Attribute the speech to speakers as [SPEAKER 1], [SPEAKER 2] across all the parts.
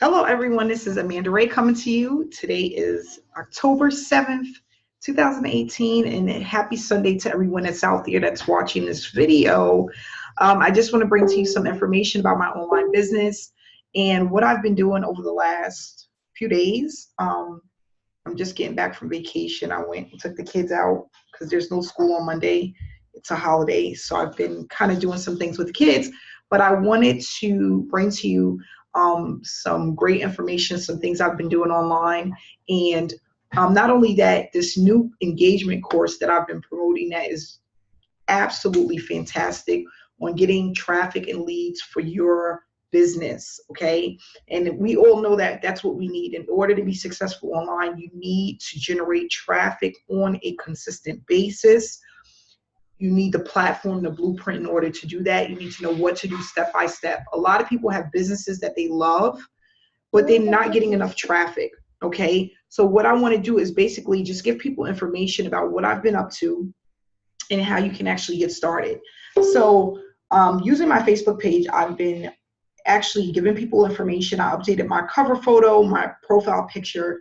[SPEAKER 1] Hello, everyone. This is Amanda Ray coming to you. Today is October 7th, 2018, and happy Sunday to everyone that's out there that's watching this video. I just want to bring to you some information about my online business and what I've been doing over the last few days. I'm just getting back from vacation. I went and took the kids out because there's no school on Monday. It's a holiday. So I've been kind of doing some things with the kids, but I wanted to bring to you some great information, some things I've been doing online. And not only that, this new engagement course that I've been promoting that is absolutely fantastic on getting traffic and leads for your business. Okay. And we all know that that's what we need in order to be successful online. You need to generate traffic on a consistent basis. You need the platform, the blueprint in order to do that. You need to know what to do step by step. A lot of people have businesses that they love, but they're not getting enough traffic. Okay. So what I want to do is basically just give people information about what I've been up to and how you can actually get started. So using my Facebook page, I've been actually giving people information. I updated my cover photo, my profile picture,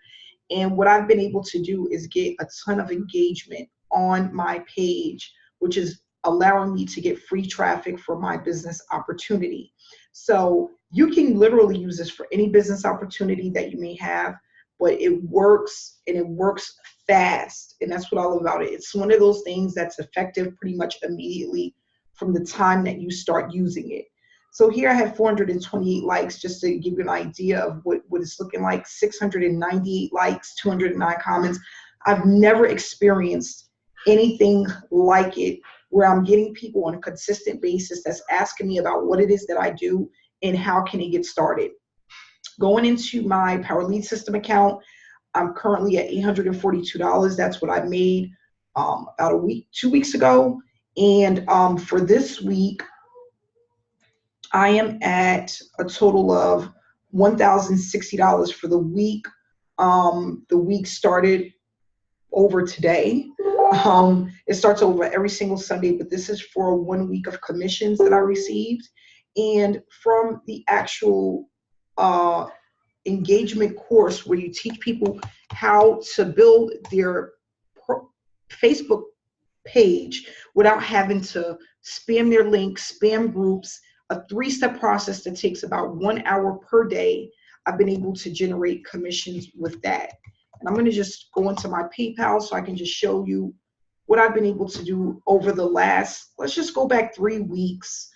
[SPEAKER 1] and what I've been able to do is get a ton of engagement on my page, which is allowing me to get free traffic for my business opportunity. So you can literally use this for any business opportunity that you may have, but it works, and it works fast. And that's what I love about it. It's one of those things that's effective pretty much immediately from the time that you start using it. So here I have 428 likes, just to give you an idea of what it's looking like. 698 likes, 209 comments. I've never experienced anything like it, where I'm getting people on a consistent basis that's asking me about what it is that I do and how can it get started. Going into my Power Lead System account, I'm currently at $842. That's what I made about 2 weeks ago. And for this week, I am at a total of $1,060 for the week. The week started over today. It starts over every single Sunday, but this is for 1 week of commissions that I received. And from the actual engagement course, where you teach people how to build their Facebook page without having to spam their links, spam groups, a 3-step process that takes about 1 hour per day, I've been able to generate commissions with that. And I'm going to just go into my PayPal so I can just show you what I've been able to do over the last, let's just go back 3 weeks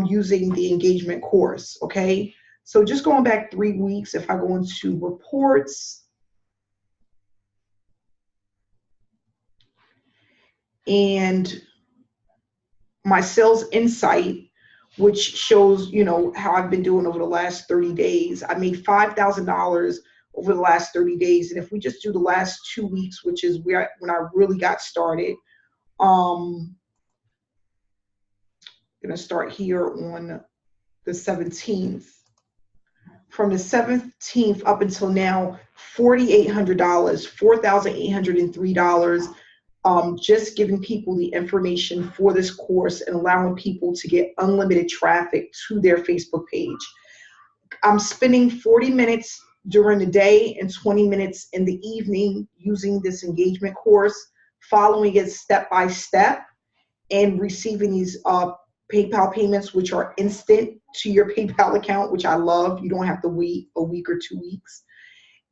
[SPEAKER 1] using the engagement course. Okay. So just going back 3 weeks, if I go into reports and my sales insight, which shows, how I've been doing over the last 30 days. I made $5,000 over the last 30 days. And if we just do the last 2 weeks, which is when I really got started, I'm going to start here on the 17th. From the 17th up until now, $4,800, $4,803, just giving people the information for this course and allowing people to get unlimited traffic to their Facebook page. I'm spending 40 minutes during the day and 20 minutes in the evening using this engagement course, following it step by step, and receiving these PayPal payments, which are instant to your PayPal account, which I love. You don't have to wait a week or 2 weeks.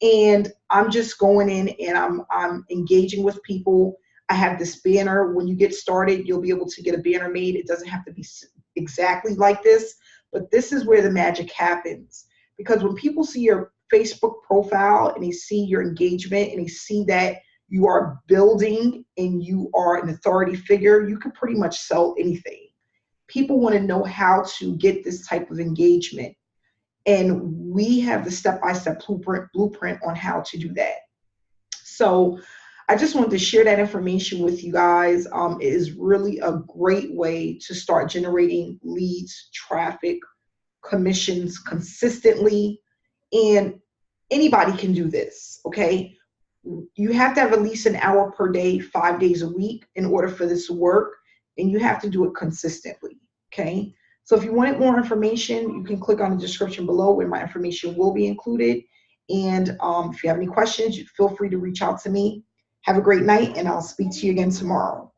[SPEAKER 1] And I'm just going in and I'm engaging with people. I have this banner. When you get started, you'll be able to get a banner made. It doesn't have to be exactly like this, but this is where the magic happens. Because when people see your Facebook profile and they see your engagement and they see that you are building and you are an authority figure, you can pretty much sell anything. People want to know how to get this type of engagement. And we have the step-by-step blueprint on how to do that. So I just wanted to share that information with you guys. It is really a great way to start generating leads, traffic, commissions consistently. And anybody can do this, okay? You have to have at least an hour per day, 5 days a week in order for this to work. And you have to do it consistently, okay? So if you wanted more information, you can click on the description below where my information will be included. And if you have any questions, feel free to reach out to me. Have a great night, and I'll speak to you again tomorrow.